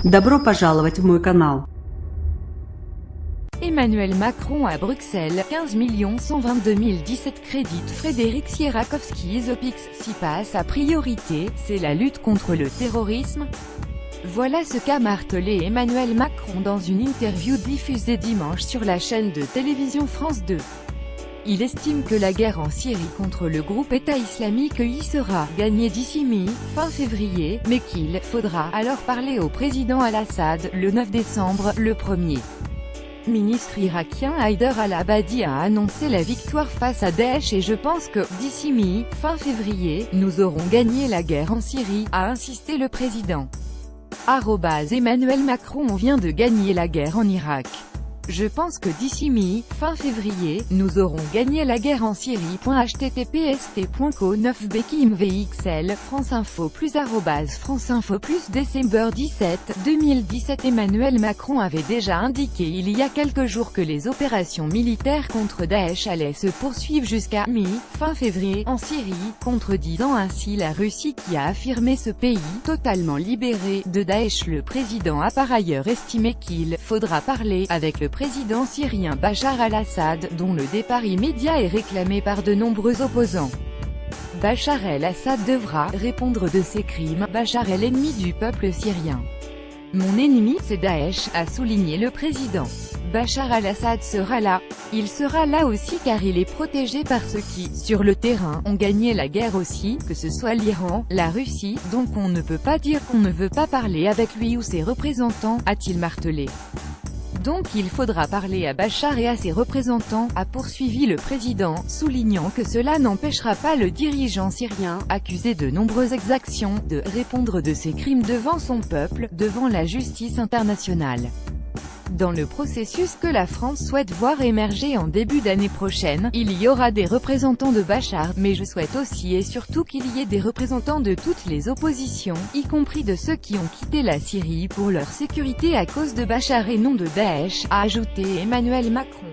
Добро пожаловать в мой канал. Emmanuel Macron à Bruxelles, 15 122 017 crédits. Frédéric Sierakowski Zopix, si pas sa priorité, c'est la lutte contre le terrorisme. Voilà ce qu'a martelé Emmanuel Macron dans une interview diffusée dimanche sur la chaîne de télévision France 2. Il estime que la guerre en Syrie contre le groupe État islamique y sera gagnée d'ici fin février, mais qu'il faudra alors parler au président Al-Assad, le 9 décembre, le premier ministre irakien Haider al-Abadi a annoncé la victoire face à Daesh et je pense que, d'ici fin février, nous aurons gagné la guerre en Syrie, a insisté le président. Emmanuel Macron vient de gagner la guerre en Irak. Je pense que d'ici fin février, nous aurons gagné la guerre en Syrie. https://co9bekimvxl franceinfo plus @franceinfo plus décembre 17, 2017. Emmanuel Macron avait déjà indiqué il y a quelques jours que les opérations militaires contre Daesh allaient se poursuivre jusqu'à fin février, en Syrie, contredisant ainsi la Russie qui a affirmé ce pays totalement libéré de Daesh. Le président a par ailleurs estimé qu'il faudra parler avec le président syrien Bachar al-Assad, dont le départ immédiat est réclamé par de nombreux opposants. Bachar el-Assad devra répondre de ses crimes. Bachar est l'ennemi du peuple syrien. Mon ennemi, c'est Daesh, a souligné le président. Bachar al-Assad sera là. Il sera là aussi car il est protégé par ceux qui, sur le terrain, ont gagné la guerre aussi, que ce soit l'Iran, la Russie, donc on ne peut pas dire qu'on ne veut pas parler avec lui ou ses représentants, a-t-il martelé. Donc il faudra parler à Bachar et à ses représentants, a poursuivi le président, soulignant que cela n'empêchera pas le dirigeant syrien, accusé de nombreuses exactions, de répondre de ses crimes devant son peuple, devant la justice internationale. Dans le processus que la France souhaite voir émerger en début d'année prochaine, il y aura des représentants de Bachar, mais je souhaite aussi et surtout qu'il y ait des représentants de toutes les oppositions, y compris de ceux qui ont quitté la Syrie pour leur sécurité à cause de Bachar et non de Daesh, a ajouté Emmanuel Macron.